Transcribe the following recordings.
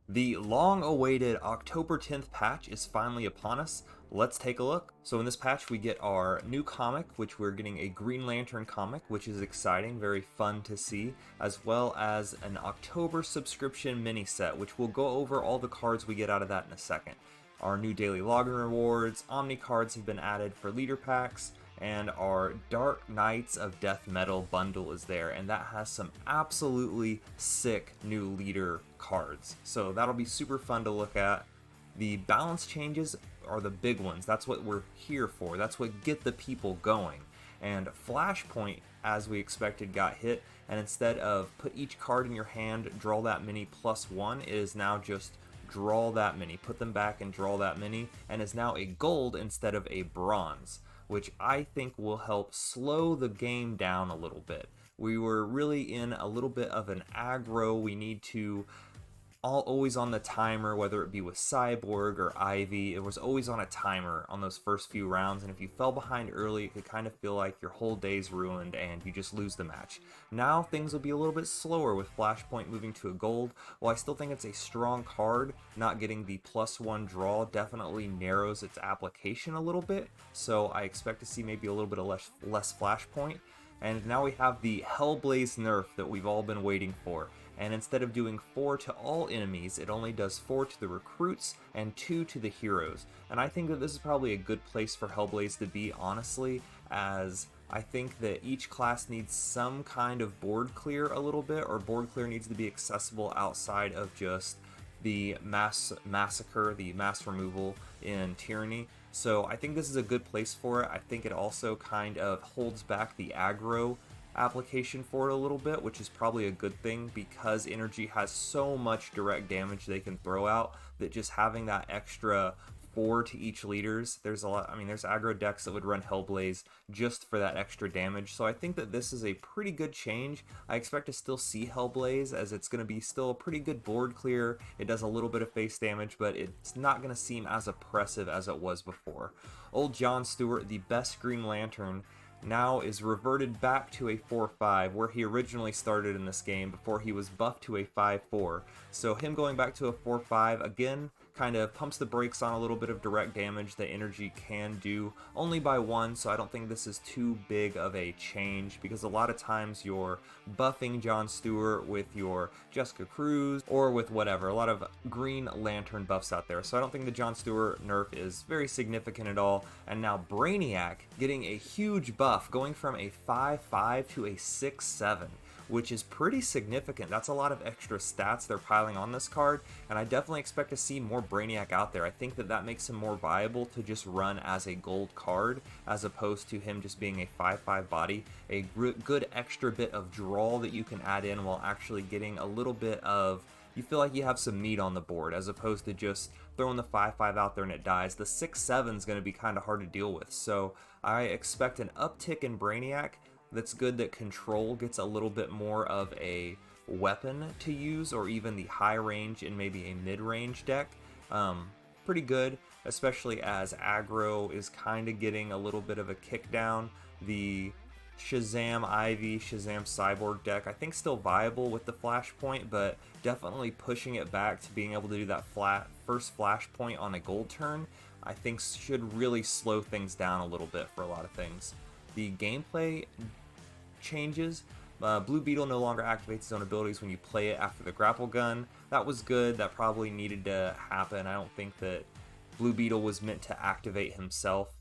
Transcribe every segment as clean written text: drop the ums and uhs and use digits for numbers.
The long-awaited October 10th patch is finally upon us. Let's take a look. So in this patch we get our new comic, which we're getting a Green Lantern comic, which is exciting, very fun to see, as well as an October subscription mini set, which we'll go over all the cards we get out of that in a second. Our new daily login rewards, Omni cards have been added for leader packs, and our Dark Knights of Death Metal bundle is there, and that has some absolutely sick new leader cards. So that'll be super fun to look at. The balance changes are the big ones. That's what we're here for. That's what get the people going. And Flashpoint, as we expected, got hit, and instead of put each card in your hand, draw that many +1, it is now just draw that many, put them back and draw that many, and is now a gold instead of a bronze, which I think will help slow the game down a little bit. We were really in a little bit of an aggro. We need to always on the timer, whether it be with Cyborg or Ivy. It was always on a timer on those first few rounds, and if you fell behind early, it could kind of feel like your whole day's ruined and you just lose the match. Now things will be a little bit slower with Flashpoint moving to a gold. While I still think it's a strong card, not getting the +1 draw definitely narrows its application a little bit, so I expect to see maybe a little bit of less Flashpoint. And now we have the Hellblaze nerf that we've all been waiting for. And instead of doing 4 to all enemies, it only does 4 to the recruits and 2 to the heroes. And I think that this is probably a good place for Hellblaze to be, honestly, as I think that each class needs some kind of board clear a little bit, or board clear needs to be accessible outside of just the mass massacre, the mass removal in Tyranny. So I think this is a good place for it. I think it also kind of holds back the aggro application for it a little bit, which is probably a good thing because Energy has so much direct damage they can throw out that just having that extra 4 to each leaders, there's a lot. I mean, there's aggro decks that would run Hellblaze just for that extra damage. So I think that this is a pretty good change. I expect to still see Hellblaze as it's going to be still a pretty good board clear. It does a little bit of face damage, but it's not going to seem as oppressive as it was before. Old John Stewart, the best Green Lantern, now is reverted back to a 4-5 where he originally started in this game before he was buffed to a 5-4. So him going back to a 4-5 again kind of pumps the brakes on a little bit of direct damage that Energy can do only by 1, so I don't think this is too big of a change because a lot of times you're buffing John Stewart with your Jessica Cruz or with whatever, a lot of Green Lantern buffs out there. So I don't think the John Stewart nerf is very significant at all. And now Brainiac getting a huge buff, going from a 5-5 to a 6-7, which is pretty significant. That's a lot of extra stats they're piling on this card, and I definitely expect to see more Brainiac out there. I think that that makes him more viable to just run as a gold card, as opposed to him just being a 5-5 body. A good extra bit of draw that you can add in while actually getting a little bit of, you feel like you have some meat on the board, as opposed to just throwing the 5-5 out there and it dies. The 6-7 is going to be kind of hard to deal with, so I expect an uptick in Brainiac. That's good that Control gets a little bit more of a weapon to use, or even the high range in maybe a mid-range deck. Pretty good, especially as aggro is kind of getting a little bit of a kick down. The Shazam Ivy, Shazam Cyborg deck, I think still viable with the Flashpoint, but definitely pushing it back to being able to do that first Flashpoint on a gold turn, I think should really slow things down a little bit for a lot of things. The gameplay changes. Blue Beetle no longer activates his own abilities when you play it after the grapple gun. That was good. That probably needed to happen. I don't think that Blue Beetle was meant to activate himself.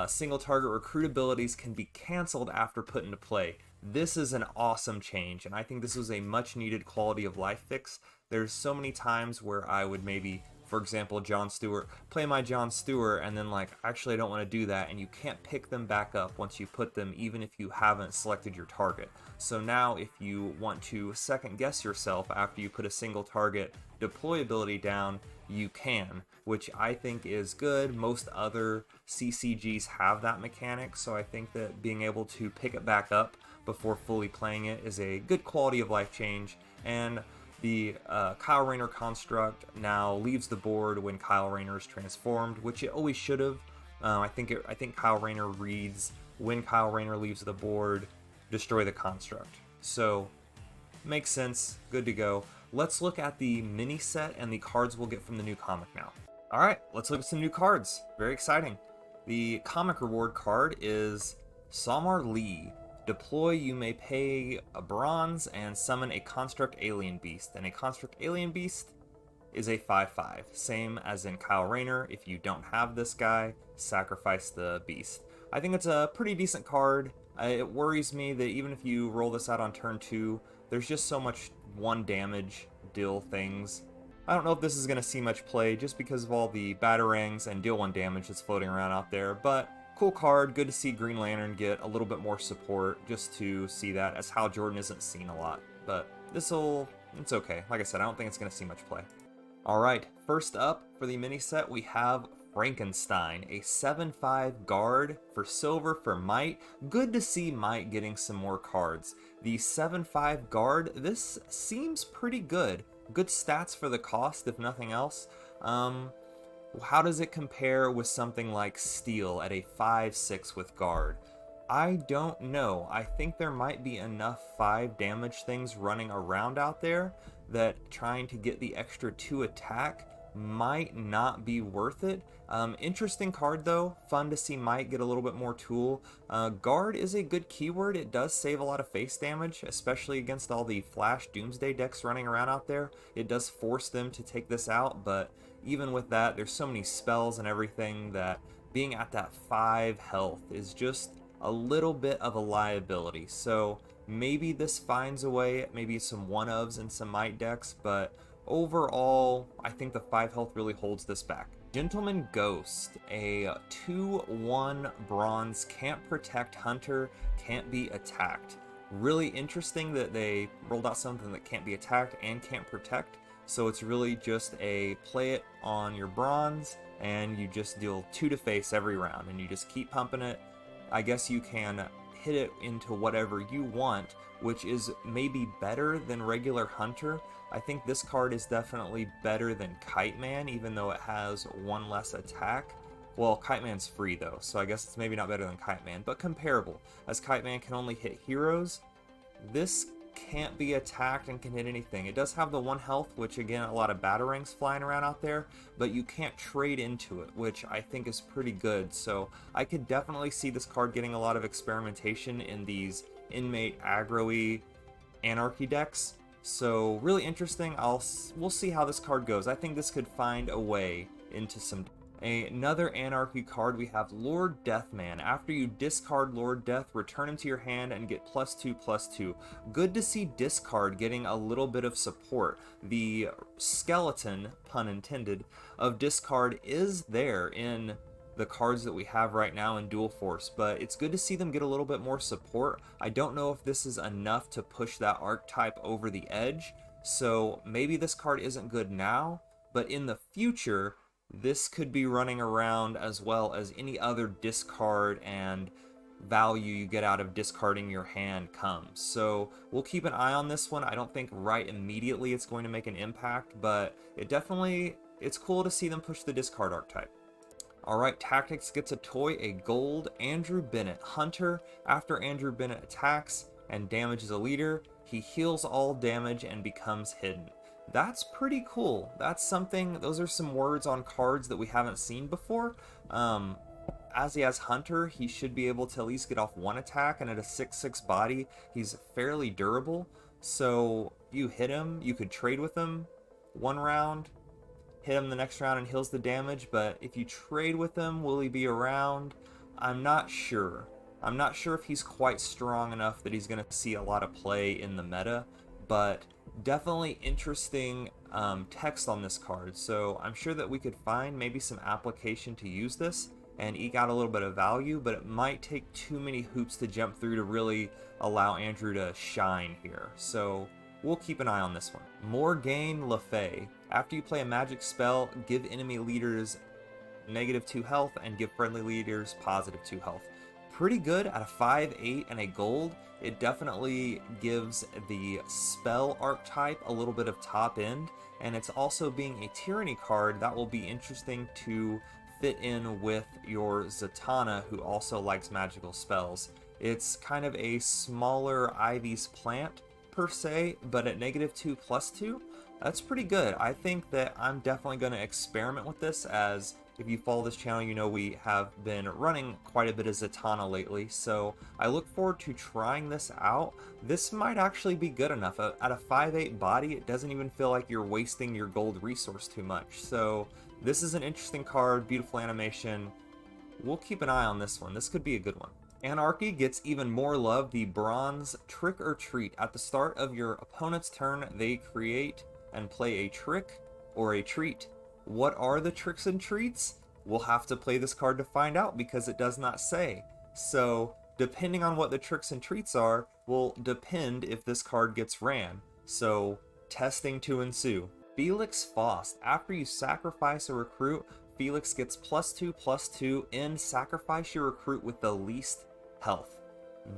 Single target recruit abilities can be cancelled after put into play. This is an awesome change, and I think this was a much needed quality of life fix. There's so many times where I would maybe, for example, John Stewart, play my John Stewart, and then like, actually I don't want to do that, and you can't pick them back up once you put them, even if you haven't selected your target. So now if you want to second guess yourself after you put a single target deploy ability down, you can, which I think is good. Most other CCGs have that mechanic, so I think that being able to pick it back up before fully playing it is a good quality of life change. And the Kyle Rayner construct now leaves the board when Kyle Rayner is transformed, which it always should have. I think Kyle Rayner reads, when Kyle Rayner leaves the board, destroy the construct. So makes sense, good to go. let's look at the mini set and the cards we'll get from the new comic now. Alright, let's look at some new cards. Very exciting. The comic reward card is Samar Lee. Deploy, you may pay a bronze and summon a Construct Alien Beast. And a Construct Alien Beast is a 5/5. Same as in Kyle Rayner. If you don't have this guy, sacrifice the beast. I think it's a pretty decent card. It worries me that even if you roll this out on turn 2, there's just so much 1 damage deal things. I don't know if this is going to see much play just because of all the batarangs and deal 1 damage that's floating around out there, but cool card. Good to see Green Lantern get a little bit more support just to see that, as Hal Jordan isn't seen a lot. But it's okay. Like I said, I don't think it's going to see much play. Alright, first up for the mini set we have Frankenstein, a 7/5 guard for silver for Might. Good to see Might getting some more cards. The 7/5 guard, this seems pretty good. Good stats for the cost, if nothing else. How does it compare with something like Steel at a 5/6 with guard? I don't know. I think there might be enough 5 damage things running around out there that trying to get the extra 2 attack might not be worth it. Interesting card though. Fun to see Might get a little bit more tool. Guard is a good keyword. It does save a lot of face damage, especially against all the Flash Doomsday decks running around out there. It does force them to take this out, but even with that, there's so many spells and everything that being at that 5 health is just a little bit of a liability. So maybe this finds a way, maybe some one-ofs in some Might decks, but overall, I think the 5 health really holds this back. Gentleman Ghost, a 2/1 bronze, can't protect hunter, can't be attacked. Really interesting that they rolled out something that can't be attacked and can't protect. So it's really just a play it on your bronze and you just deal 2 to face every round and you just keep pumping it. I guess you can hit it into whatever you want, which is maybe better than regular hunter. I think this card is definitely better than Kite Man, even though it has 1 less attack. Well, Kite Man's free though, so I guess it's maybe not better than Kite Man, but comparable. As Kite Man can only hit heroes, this can't be attacked and can hit anything. It does have the 1 health, which again, a lot of batarangs flying around out there, but you can't trade into it, which I think is pretty good. So I could definitely see this card getting a lot of experimentation in these inmate aggro-y anarchy decks. So really interesting. We'll see how this card goes. I think this could find a way into some. Another Anarchy card, we have Lord Deathman. After you discard Lord Death, return him to your hand and get +2/+2. Good to see discard getting a little bit of support. The skeleton, pun intended, of discard is there in the cards that we have right now in Dual Force, but it's good to see them get a little bit more support. I don't know if this is enough to push that archetype over the edge, so maybe this card isn't good now, but in the future, this could be running around as well as any other discard and value you get out of discarding your hand comes. So we'll keep an eye on this one. I don't think right immediately it's going to make an impact, but it's cool to see them push the discard archetype. Alright, Tactics gets a toy, a gold Andrew Bennett Hunter. After Andrew Bennett attacks and damages a leader, he heals all damage and becomes hidden. That's pretty cool. That's something, those are some words on cards that we haven't seen before. As he has Hunter, he should be able to at least get off 1 attack, and at a 6/6 body, he's fairly durable. So you hit him, you could trade with him 1 round, hit him the next round and heals the damage, but if you trade with him, will he be around? I'm not sure. I'm not sure if he's quite strong enough that he's going to see a lot of play in the meta, but definitely interesting text on this card. So I'm sure that we could find maybe some application to use this and eke out a little bit of value, but it might take too many hoops to jump through to really allow Andrew to shine here. So we'll keep an eye on this one. Morgaine Le Fay. After you play a magic spell, give enemy leaders -2 health and give friendly leaders +2 health. Pretty good at a 5/8 and a gold. It definitely gives the spell archetype a little bit of top end, and it's also being a tyranny card that will be interesting to fit in with your Zatanna, who also likes magical spells. It's kind of a smaller Ivy's plant per se, but at -2/+2, That's pretty good. I think that I'm definitely going to experiment with this, as if you follow this channel, you know we have been running quite a bit of Zatanna lately, so I look forward to trying this out. This might actually be good enough. At a 5/8 body, it doesn't even feel like you're wasting your gold resource too much. So this is an interesting card, beautiful animation. We'll keep an eye on this one. This could be a good one. Anarchy gets even more love, the bronze Trick or Treat. At the start of your opponent's turn, they create and play a trick or a treat. What are the tricks and treats? We'll have to play this card to find out, because it does not say. So depending on what the tricks and treats are will depend if this card gets ran. So testing to ensue. Felix Faust. After you sacrifice a recruit, Felix gets +2/+2 and sacrifice your recruit with the least health.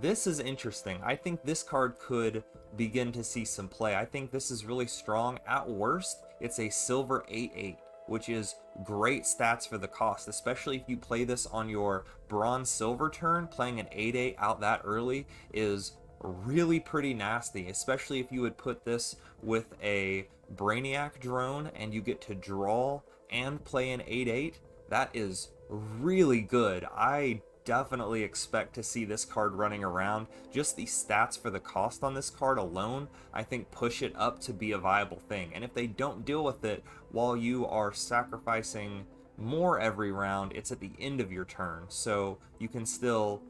This is interesting. I think this card could begin to see some play. I think this is really strong. At worst, it's a silver 8/8, which is great stats for the cost, especially if you play this on your bronze silver turn. Playing an 8/8 out that early is really pretty nasty, especially if you would put this with a Brainiac drone and you get to draw and play an 8/8. That is really good. I definitely expect to see this card running around. Just the stats for the cost on this card alone, I think, push it up to be a viable thing. And if they don't deal with it while you are sacrificing more every round, it's at the end of your turn, so you can still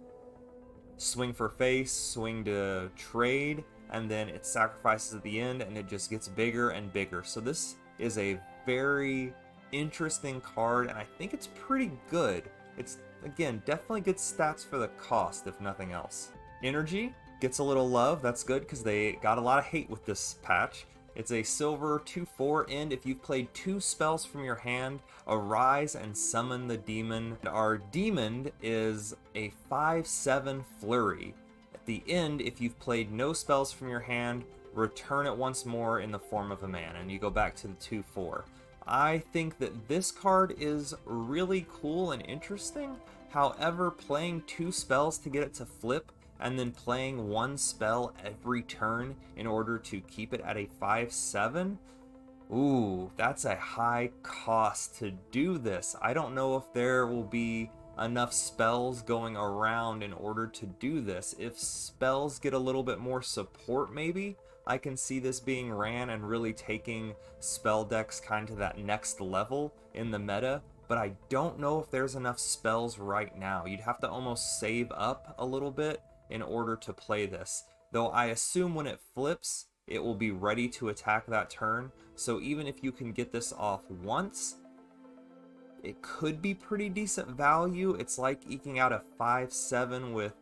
swing for face, swing to trade, and then it sacrifices at the end, and it just gets bigger and bigger. So this is a very interesting card, and I think it's pretty good. It's, again, definitely good stats for the cost, if nothing else. Energy gets a little love. That's good, because they got a lot of hate with this patch. It's a silver 2/4 end. If you've played 2 spells from your hand, arise and summon the demon. Our demon is a 5/7 flurry. At the end, if you've played no spells from your hand, return it once more in the form of a man, and you go back to the 2/4. I think that this card is really cool and interesting. However, playing 2 spells to get it to flip, and then playing 1 spell every turn in order to keep it at a 5/7, ooh, that's a high cost to do this. I don't know if there will be enough spells going around in order to do this. If spells get a little bit more support, maybe I can see this being ran and really taking spell decks kind of to that next level in the meta, but I don't know if there's enough spells right now. You'd have to almost save up a little bit in order to play this, though I assume when it flips, it will be ready to attack that turn. So even if you can get this off once, it could be pretty decent value. It's like eking out a 5/7 with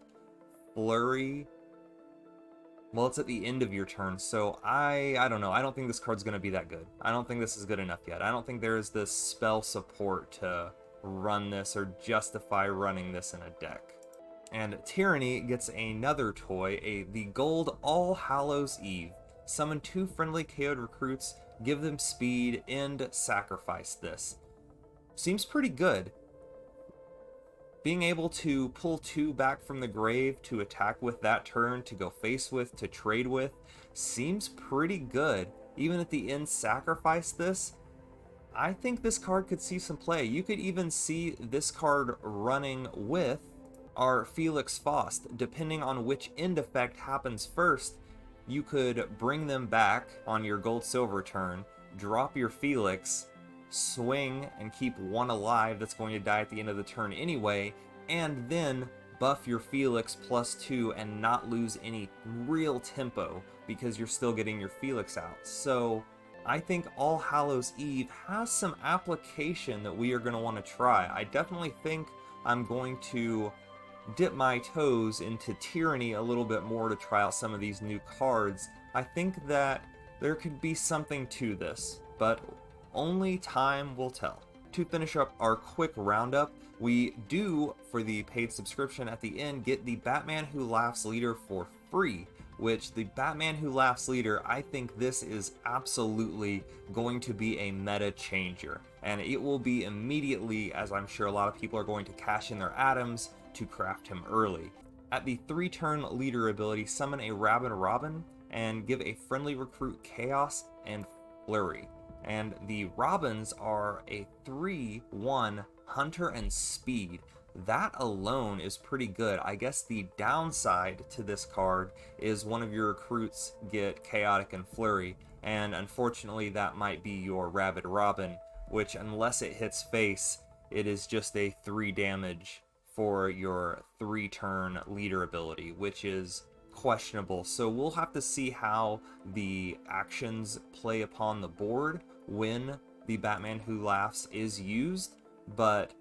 flurry. Well, it's at the end of your turn, so I don't know. I don't think this card's going to be that good. I don't think this is good enough yet. I don't think there is the spell support to run this or justify running this in a deck. And Tyranny gets another toy, the gold All Hallows Eve. Summon 2 friendly KO'd recruits, give them speed, and sacrifice this. Seems pretty good. Being able to pull 2 back from the grave to attack with that turn, to go face with, to trade with, seems pretty good. Even at the end, sacrifice this. I think this card could see some play. You could even see this card running with our Felix Faust. Depending on which end effect happens first, you could bring them back on your gold-silver turn, drop your Felix, swing and keep 1 alive that's going to die at the end of the turn anyway, and then buff your Felix +2 and not lose any real tempo because you're still getting your Felix out. So I think All Hallows Eve has some application that we are going to want to try. I definitely think I'm going to dip my toes into Tyranny a little bit more to try out some of these new cards. I think that there could be something to this, but only time will tell. To finish up our quick roundup, we do, for the paid subscription at the end, get the Batman Who Laughs leader for free, which the Batman Who Laughs leader, I think this is absolutely going to be a meta changer. And it will be immediately, as I'm sure a lot of people are going to cash in their atoms to craft him early. At the 3-turn leader ability, summon a Rabid Robin and give a friendly recruit chaos and Flurry. And the Robins are a 3/1 Hunter and Speed. That alone is pretty good. I guess the downside to this card is one of your recruits get Chaotic and Flurry, and unfortunately that might be your Rabid Robin, which unless it hits face, it is just a 3 damage for your 3-turn leader ability, which is questionable. So we'll have to see how the actions play upon the board when the Batman Who Laughs is used, but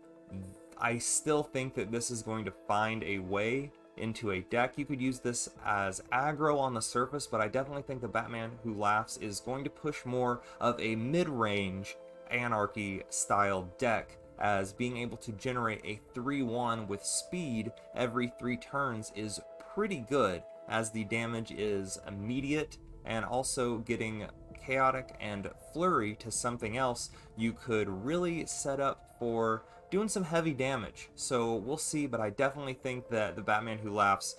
I still think that this is going to find a way into a deck. You could use this as aggro on the surface, but I definitely think the Batman Who Laughs is going to push more of a mid-range Anarchy style deck, as being able to generate a 3/1 with speed every 3 turns is pretty good, as the damage is immediate, and also getting Chaotic and Flurry to something else, you could really set up for doing some heavy damage. So we'll see, but I definitely think that the Batman Who Laughs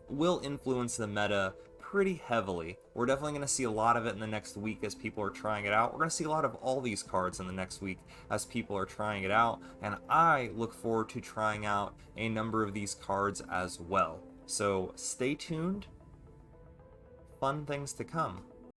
will influence the meta pretty heavily. We're definitely going to see a lot of it in the next week as people are trying it out. We're going to see a lot of all these cards in the next week as people are trying it out, and I look forward to trying out a number of these cards as well. So stay tuned. Fun things to come.